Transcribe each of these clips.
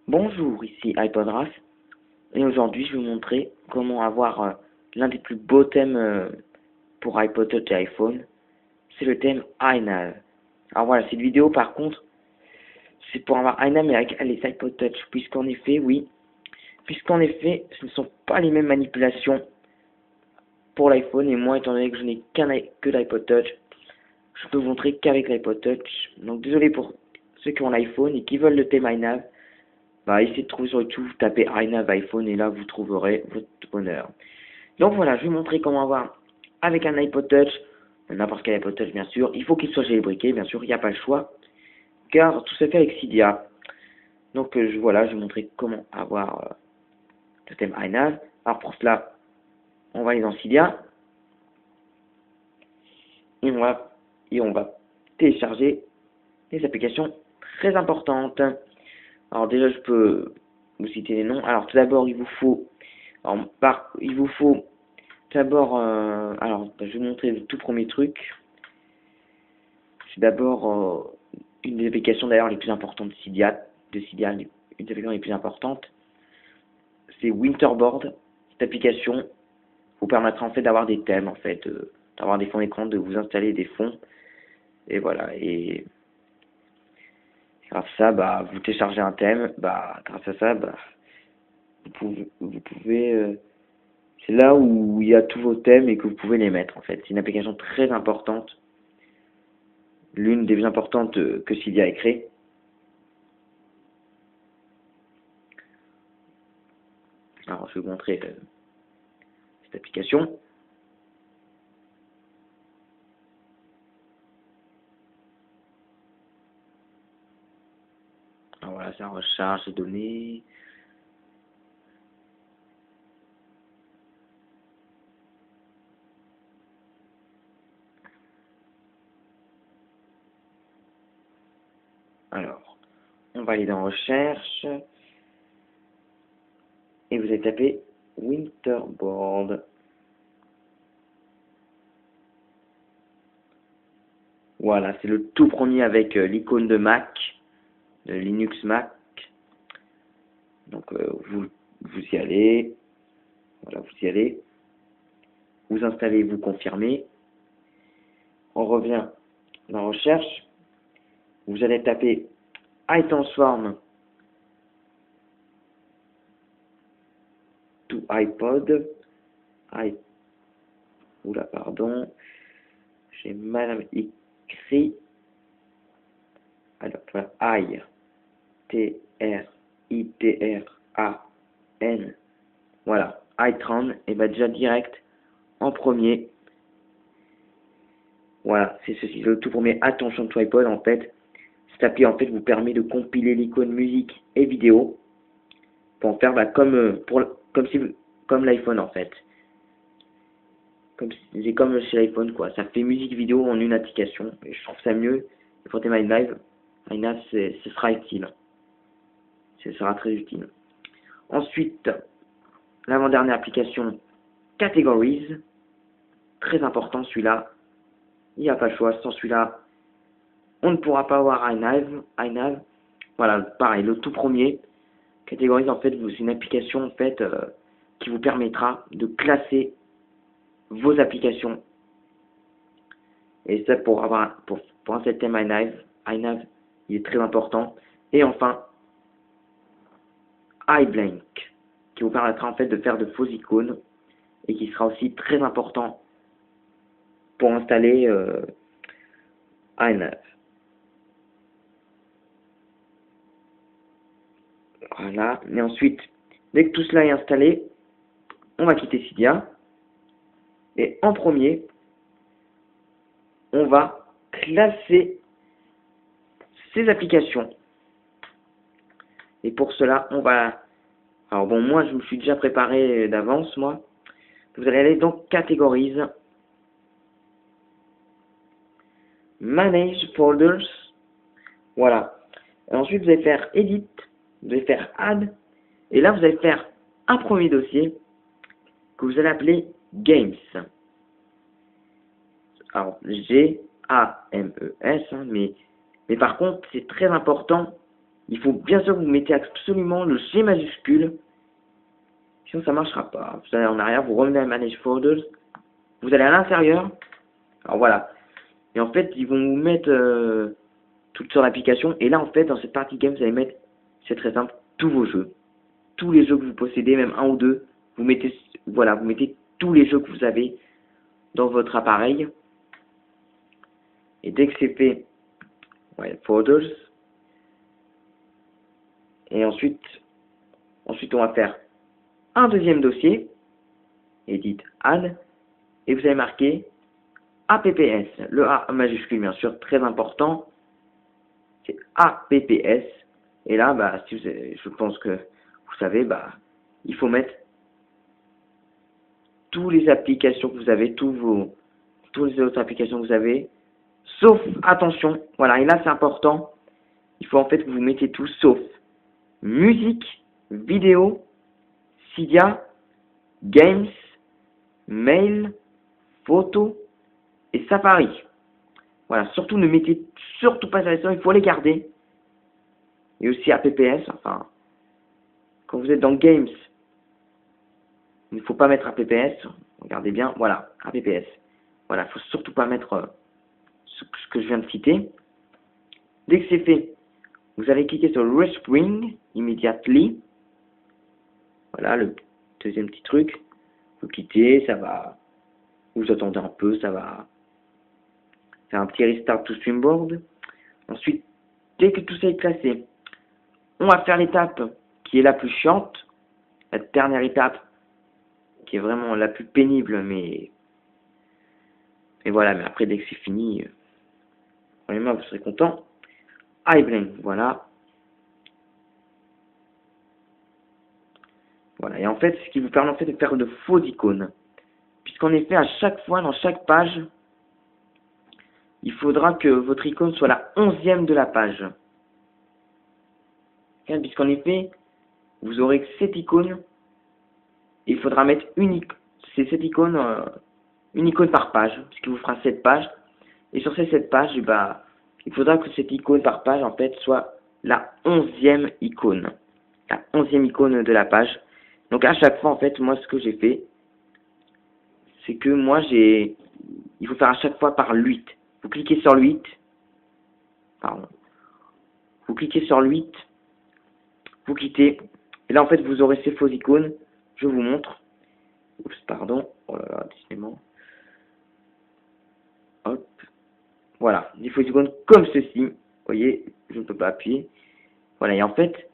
Bonjour, ici iPodRaf et aujourd'hui je vais vous montrer comment avoir l'un des plus beaux thèmes pour iPod Touch et iPhone, c'est le thème iNav. Alors voilà, cette vidéo par contre, c'est pour avoir iNav mais avec les iPod Touch, puisqu'en effet, ce ne sont pas les mêmes manipulations pour l'iPhone et moi étant donné que je n'ai que l'iPod Touch, je peux vous montrer qu'avec l'iPod Touch. Donc désolé pour ceux qui ont l'iPhone et qui veulent le thème iNav. Essayez de trouver sur YouTube, tapez iNav iPhone et là vous trouverez votre bonheur. Donc voilà, je vais vous montrer comment avoir avec un iPod Touch, n'importe quel iPod Touch bien sûr, il faut qu'il soit jailbreaké, bien sûr, il n'y a pas le choix, car tout se fait avec Cydia. Donc voilà, je vais vous montrer comment avoir le thème iNav. Alors pour cela, on va aller dans Cydia et on va télécharger des applications très importantes. Alors déjà, je peux vous citer les noms. Alors tout d'abord, il vous faut d'abord, je vais vous montrer le tout premier truc. C'est d'abord une des applications d'ailleurs les plus importantes de Cydia, une des applications les plus importantes. C'est Winterboard. Cette application vous permettra en fait d'avoir des thèmes, en fait, d'avoir des fonds d'écran, de vous installer des fonds. Et voilà, et grâce à ça, vous téléchargez un thème, grâce à ça, vous pouvez c'est là où il y a tous vos thèmes et que vous pouvez les mettre en fait. C'est une application très importante, l'une des plus importantes que Cydia ait créée. Alors je vais vous montrer cette application. Alors voilà, ça recharge les données. Alors, on va aller dans Recherche et vous allez taper Winterboard. Voilà, c'est le tout premier avec l'icône de Mac, de Linux Mac. Donc vous y allez, voilà, vous y allez, vous installez, vous confirmez. On revient dans Recherche, vous allez taper iTransform to iPod. Oula, pardon, j'ai mal écrit. Alors, voilà, T-R-I-T-R-A-N. Voilà, iTran, et déjà direct en premier. Voilà, c'est ceci, le tout premier Attention to iPod en fait. Cette appli en fait vous permet de compiler l'icône musique et vidéo pour en faire comme l'iPhone en fait. Comme chez l'iPhone quoi. Ça fait musique vidéo en une application. Et je trouve ça mieux. Et pour tes iNav, ce sera utile. Ce sera très utile. Ensuite, l'avant-dernière application, Categories. Très important celui-là. Il n'y a pas le choix. Sans celui-là, on ne pourra pas avoir iNav. Voilà, pareil, le tout premier. Categories, en fait, c'est une application en fait qui vous permettra de classer vos applications. Et ça pour un système iNav, il est très important. Et enfin, iBlank, qui vous permettra en fait de faire de faux icônes et qui sera aussi très important pour installer iNav. Voilà, et ensuite, dès que tout cela est installé, on va quitter Cydia. Et en premier, on va classer ces applications. Et pour cela, alors bon, moi, je me suis déjà préparé d'avance, moi. Vous allez aller dans Categories, Manage Folders. Voilà. Et ensuite, vous allez faire Edit, vous allez faire Add. Et là, vous allez faire un premier dossier que vous allez appeler Games. Alors, G-A-M-E-S, mais par contre, c'est très important. il faut bien sûr que vous mettez absolument le G majuscule. Sinon, ça ne marchera pas. Vous allez en arrière, vous revenez à Manage Folders. Vous allez à l'intérieur. Alors voilà. Et en fait, ils vont vous mettre toutes sortes d'applications. Et là, en fait, dans cette partie game, vous allez mettre, c'est très simple, tous vos jeux. Tous les jeux que vous possédez, même un ou deux. Vous mettez, voilà, vous mettez tous les jeux que vous avez dans votre appareil. Et dès que c'est fait, ouais, Folders. Et ensuite, on va faire un deuxième dossier. Edit Add. Et vous allez marquer APPS. Le A majuscule, bien sûr, très important. C'est APPS. Et là, bah, si vous avez, je pense que vous savez, bah, il faut mettre toutes les applications que vous avez, toutes les autres applications que vous avez, sauf, attention, voilà, et là c'est important, il faut en fait que vous mettez tout sauf musique, vidéo, Cydia, games, mail, photo et Safari. Voilà, surtout ne mettez surtout pas ça, il faut les garder. Et aussi APPS, enfin, quand vous êtes dans Games, il ne faut pas mettre APPS, regardez bien, voilà, APPS. Voilà, il ne faut surtout pas mettre ce que je viens de citer. Dès que c'est fait, vous allez cliquer sur Respring Immediately. Voilà, le deuxième petit truc. Vous quittez, ça va, vous attendez un peu, ça va faire un petit restart to Streamboard. Ensuite, dès que tout ça est classé, on va faire l'étape qui est la plus chiante, la dernière étape qui est vraiment la plus pénible, mais voilà, mais après dès que c'est fini, vraiment vous serez content. iBlank, voilà. Voilà, et en fait, ce qui vous permet en fait de faire de faux icônes. Puisqu'en effet, à chaque fois, dans chaque page, il faudra que votre icône soit la 11e de la page. Puisqu'en effet, vous aurez que cette icône, et il faudra mettre une icône par page, ce qui vous fera 7 pages. Et sur ces 7 pages, bah, il faudra que cette icône par page, en fait, soit la 11e icône. La 11e icône de la page. Donc à chaque fois, en fait, moi, ce que j'ai fait, c'est que moi, il faut faire à chaque fois par 8. Vous cliquez sur le 8. Pardon. Vous cliquez sur le 8. Vous quittez. Et là, en fait, vous aurez ces faux icônes. Je vous montre. Oups, pardon. Oh là là, décidément. Hop. Voilà. Des faux icônes comme ceci. Vous voyez, je ne peux pas appuyer. Voilà. Et en fait,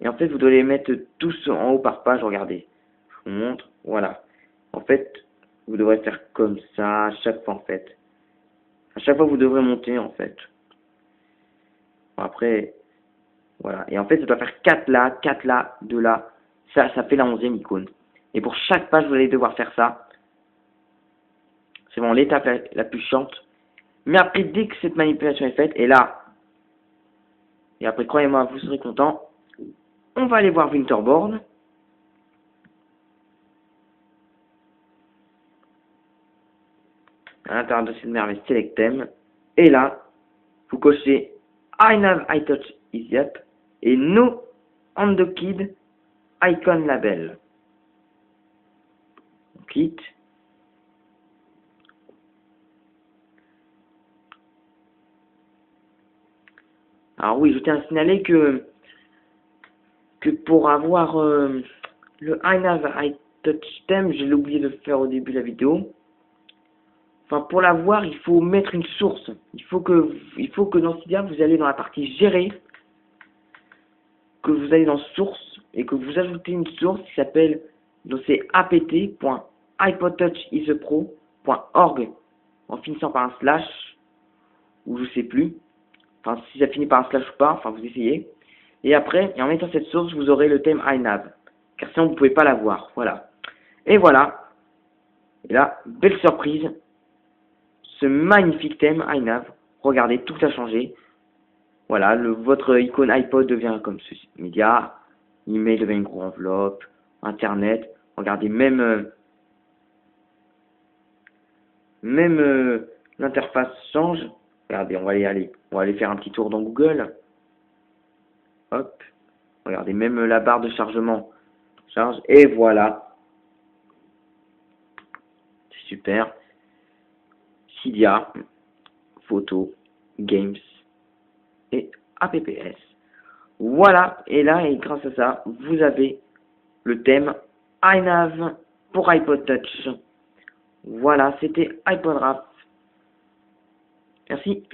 vous devez les mettre tous en haut par page. Regardez. Je vous montre. Voilà. En fait, vous devrez faire comme ça à chaque fois, en fait. À chaque fois, vous devrez monter, en fait. Bon, après, voilà. Et en fait, ça doit faire 4 là, 4 là, 2 là. Ça fait la 11e icône. Et pour chaque page, vous allez devoir faire ça. C'est vraiment l'étape la plus chiante. Mais après, dès que cette manipulation est faite, et après, croyez-moi, vous serez content. On va aller voir Winterborn. À l'intérieur de cette merveille Select Theme. Et là, vous cochez I have I touch is up et No on the kid icon label. On quitte. Alors oui, je tiens à signaler que pour avoir le I have I touch theme, je l'ai oublié de faire au début de la vidéo. Enfin, pour l'avoir, il faut mettre une source. Il faut que dans Cydia, vous allez dans la partie gérer, que vous allez dans source et que vous ajoutez une source qui s'appelle, donc c'est apt.ipodtouchisapro.org en finissant par un slash ou je sais plus. Enfin, si ça finit par un slash ou pas, enfin vous essayez. Et après, et en mettant cette source, vous aurez le thème iNav. Car sinon, vous ne pouvez pas l'avoir. Voilà. Et voilà. Et là, belle surprise. Ce magnifique thème iNav. Regardez, tout a changé. Voilà, votre icône iPod devient comme ceci. Média, email devient une grosse enveloppe, Internet. Regardez, même l'interface change. Regardez, on va aller faire un petit tour dans Google. Hop. Regardez, même la barre de chargement charge. Et voilà. C'est super. Cydia, photo, games et apps. Voilà. Et là, et grâce à ça, vous avez le thème iNav pour iPod Touch. Voilà, c'était iPod Rap. Merci.